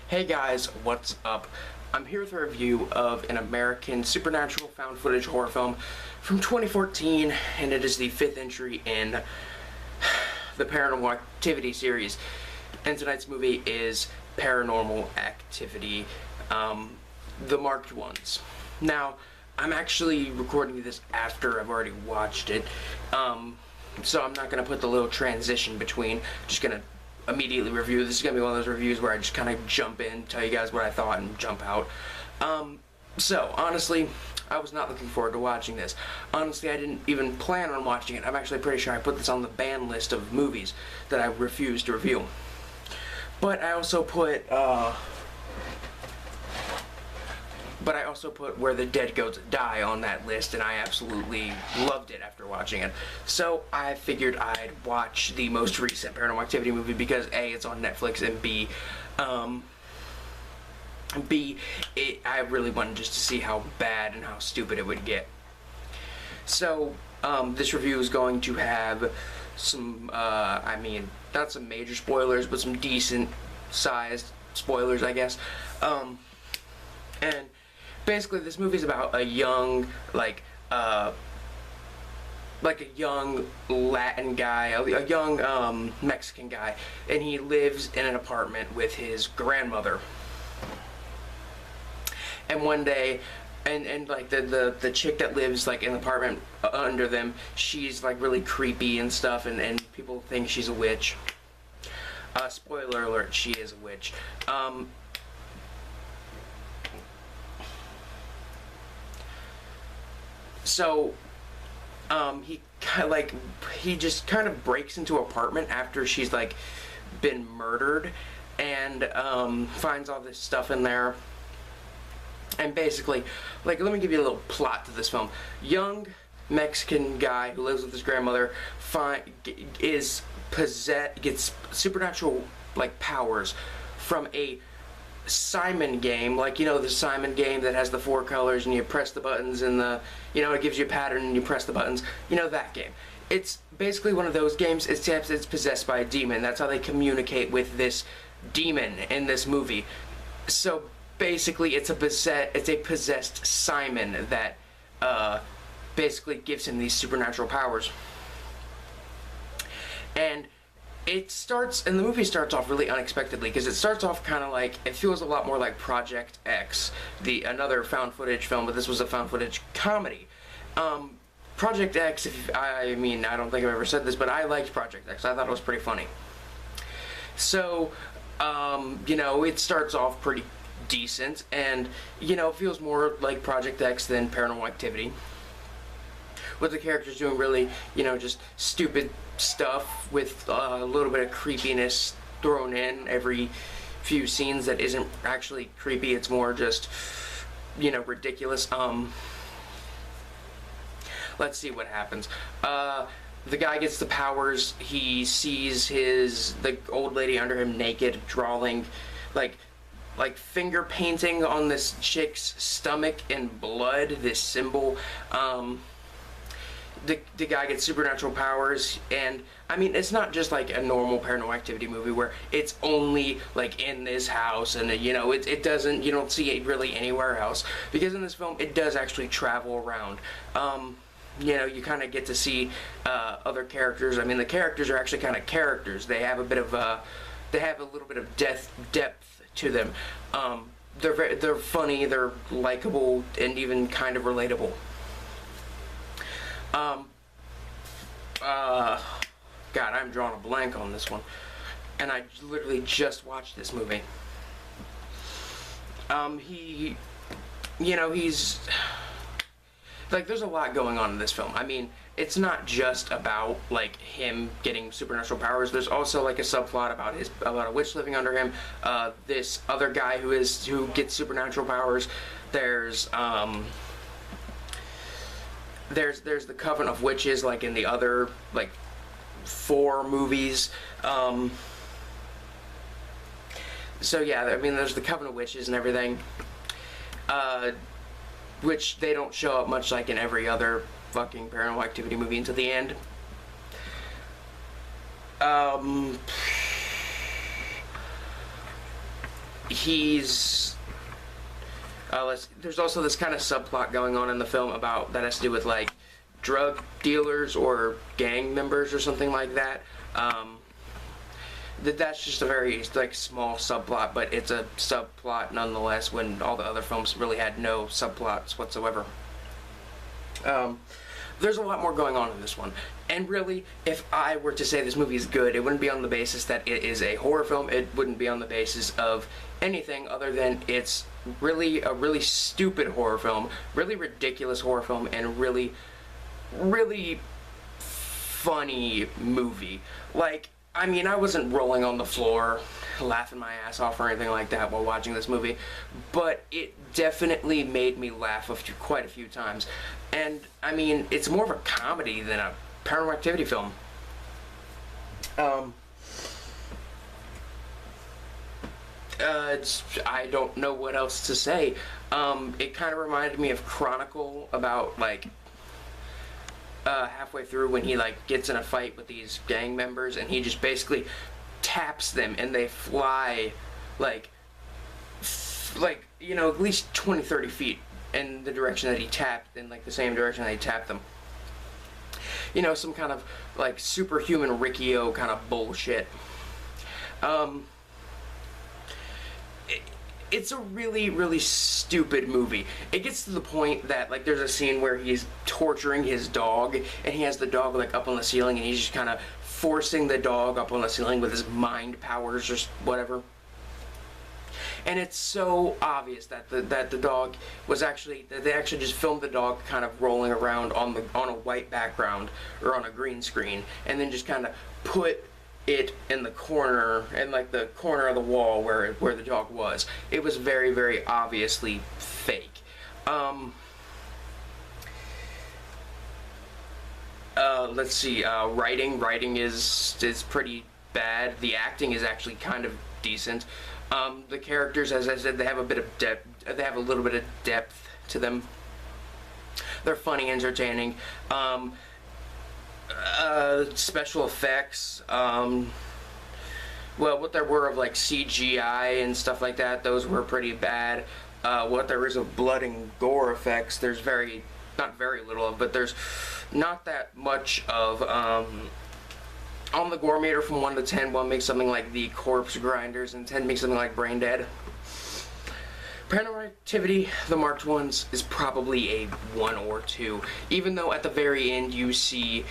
Hey guys, what's up? I'm here with a review of an American supernatural found footage horror film from 2014, and it is the 5th entry in the Paranormal Activity series. And tonight's movie is Paranormal Activity, the marked ones. Now, I'm actually recording this after I've already watched it, so I'm not going to put the little transition between, just going to immediately review. This is going to be one of those reviews where I just kind of jump in, tell you guys what I thought, and jump out. So, honestly, I was not looking forward to watching this. Honestly, I didn't even plan on watching it. I'm actually pretty sure I put this on the ban list of movies that I refuse to review. But I also put, Where the Dead Goats Die on that list, and I absolutely loved it after watching it. So I figured I'd watch the most recent Paranormal Activity movie because A, it's on Netflix, and B, I really wanted just to see how bad and how stupid it would get. So this review is going to have some, not some major spoilers, but some decent sized spoilers, I guess. And basically, this movie's about a young, a young Latin guy, a young Mexican guy, and he lives in an apartment with his grandmother. And one day, and like the chick that lives like in the apartment under them, she's like really creepy and stuff, and people think she's a witch. Spoiler alert, she is a witch. So, he just kind of breaks into an apartment after she's like been murdered, and finds all this stuff in there. And basically, let me give you a little plot to this film. Young Mexican guy who lives with his grandmother gets supernatural powers from a Simon game, the Simon game that has the 4 colors and you press the buttons and it gives you a pattern and you press the buttons, that game. It's basically one of those games, except it's possessed by a demon. That's how they communicate with this demon in this movie. So basically it's a possessed Simon that basically gives him these supernatural powers. And the movie starts off really unexpectedly, because it starts off kind of it feels a lot more like Project X, another found footage film, but this was a found footage comedy. Project X, I don't think I've ever said this, but I liked Project X. I thought it was pretty funny. So, it starts off pretty decent, and, it feels more like Project X than Paranormal Activity, with the characters doing really, just stupid stuff with a little bit of creepiness thrown in every few scenes that isn't actually creepy. It's more just, ridiculous. Let's see what happens. The guy gets the powers. He sees the old lady under him naked, drawing, like finger painting on this chick's stomach in blood, this symbol. The guy gets supernatural powers, and it's not just like a normal Paranormal Activity movie where it's only in this house, and you don't see it really anywhere else, because in this film it does actually travel around. You kind of get to see other characters. The characters are actually kind of characters. They have a little bit of depth to them. They're funny, they're likable, and even kind of relatable. God, I'm drawing a blank on this one, and I literally just watched this movie. He's there's a lot going on in this film. It's not just about him getting supernatural powers. There's also a subplot about a witch living under him. This other guy who gets supernatural powers. There's the Coven of Witches, in the other 4 movies. So yeah, there's the Coven of Witches and everything, which they don't show up much in every other fucking Paranormal Activity movie until the end. he's there's also this kind of subplot going on in the film about that has to do with like drug dealers or gang members or something like that. That's just a very like small subplot, but it's a subplot nonetheless when all the other films really had no subplots whatsoever. There's a lot more going on in this one. And really, if I were to say this movie is good, it wouldn't be on the basis that it is a horror film. It wouldn't be on the basis of anything other than it's really a really stupid horror film, really ridiculous horror film, and really, really funny movie. Like, I mean, I wasn't rolling on the floor, laughing my ass off or anything like that while watching this movie, but it definitely made me laugh quite a few times. And, I mean, it's more of a comedy than a Paranormal Activity film. I don't know what else to say. It kind of reminded me of Chronicle about, like, halfway through when he, like, gets in a fight with these gang members and he just basically taps them and they fly, like, you know, at least 20, 30 feet in the direction that he tapped, in, like, the same direction that he tapped them. You know, some kind of, like, superhuman Riccio kind of bullshit. It's a really, really stupid movie. It gets to the point that, like, there's a scene where he's torturing his dog, and he has the dog, like, up on the ceiling, and he's just kind of forcing the dog up on the ceiling with his mind powers or whatever. And it's so obvious that the dog was actually, that they actually just filmed the dog kind of rolling around on a white background or on a green screen, and then just kind of put it in the corner, in like the corner of the wall where the dog was. It was very, very obviously fake. Let's see. Writing is pretty bad. The acting is actually kind of decent. The characters, as I said, they have a bit of depth. They have a little bit of depth to them. They're funny, entertaining. Special effects. Well, what there were of like CGI and stuff like that, those were pretty bad. What there is of blood and gore effects, there's not very little of, but there's not that much of. On the gore meter from 1 to 10, 1 makes something like The Corpse Grinders, and 10 makes something like Brain Dead. Paranormal Activity, the marked ones, is probably a 1 or 2. Even though at the very end you see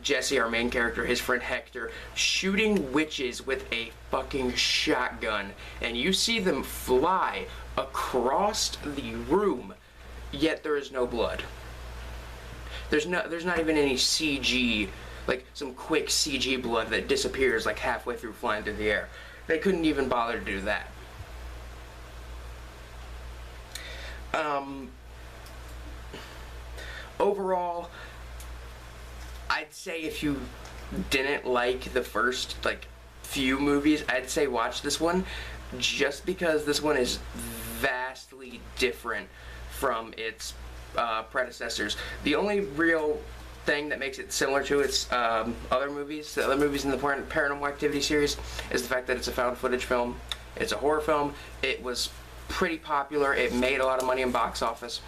Jesse, our main character, his friend Hector, shooting witches with a fucking shotgun. And you see them fly across the room, yet there is no blood. There's not even any CG, like some quick CG blood that disappears like halfway through flying through the air. They couldn't even bother to do that. Overall, I'd say if you didn't like the first like few movies, I'd say watch this one, just because this one is vastly different from its predecessors. The only real thing that makes it similar to its other movies in the Paranormal Activity series, is the fact that it's a found footage film. It's a horror film. It was pretty popular. It made a lot of money in box office.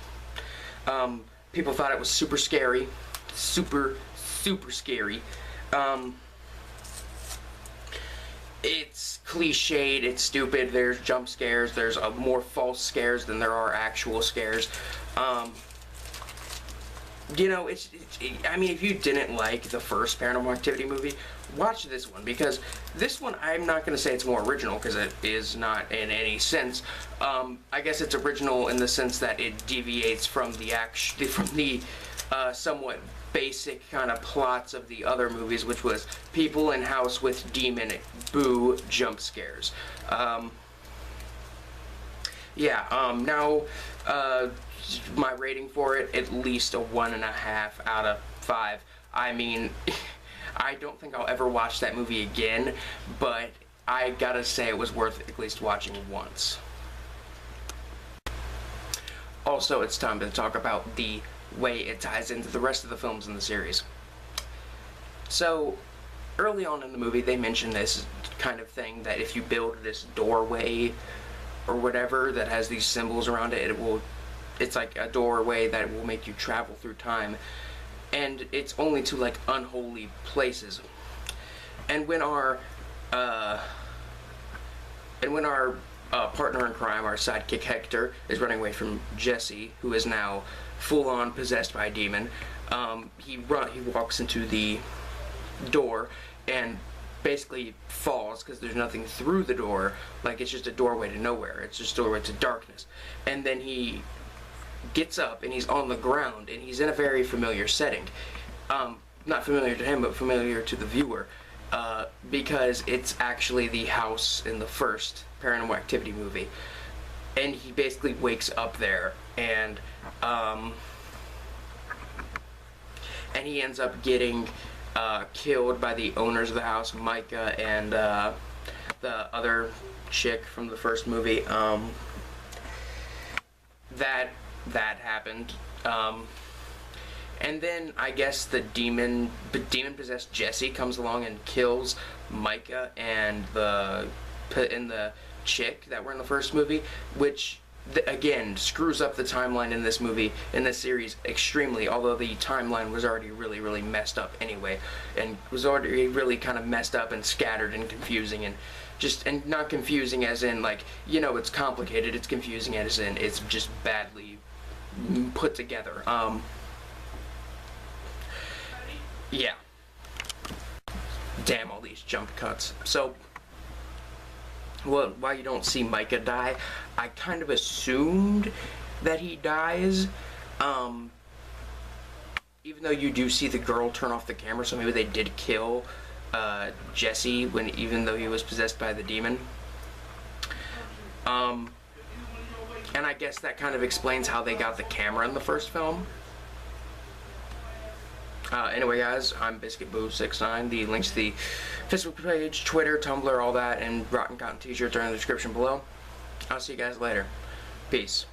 People thought it was super scary. Super scary. It's cliched, it's stupid, there's jump scares, there's more false scares than there are actual scares. You know, I mean, if you didn't like the first Paranormal Activity movie, watch this one, because this one, I'm not going to say it's more original, because it is not in any sense. I guess it's original in the sense that it deviates from the somewhat basic kind of plots of the other movies, which was people in house with demon boo jump scares. Now, my rating for it, at least a 1.5 out of 5. I mean, I don't think I'll ever watch that movie again, but I gotta say it was worth at least watching once. Also, it's time to talk about the way it ties into the rest of the films in the series. So, early on in the movie they mention this kind of thing, that if you build this doorway or whatever that has these symbols around it, it's like a doorway that will make you travel through time, and it's only to like unholy places. And when our partner in crime, our sidekick Hector, is running away from Jesse, who is now full-on possessed by a demon, he walks into the door and basically falls because there's nothing through the door. Like, it's just a doorway to nowhere. It's just a doorway to darkness. And then he gets up and he's on the ground and he's in a very familiar setting. Not familiar to him, but familiar to the viewer. Because it's actually the house in the first Paranormal Activity movie. And he basically wakes up there, and he ends up getting killed by the owners of the house, Micah and the other chick from the first movie. That happened. And then I guess the demon possessed Jesse comes along and kills Micah and the chick that were in the first movie, which again screws up the timeline in this series extremely, although the timeline was already really messed up anyway, and was already really kind of messed up and scattered and confusing, and not confusing as in like, you know, it's complicated. It's confusing as in it's just badly put together. Yeah. Damn, all these jump cuts. So, well, while you don't see Micah die, I kind of assumed that he dies. Even though you do see the girl turn off the camera, so maybe they did kill Jesse even though he was possessed by the demon. And I guess that kind of explains how they got the camera in the first film. Anyway, guys, I'm BiscuitBoo69. The links to the Facebook page, Twitter, Tumblr, all that, and Rotten Cotton t-shirts are in the description below. I'll see you guys later. Peace.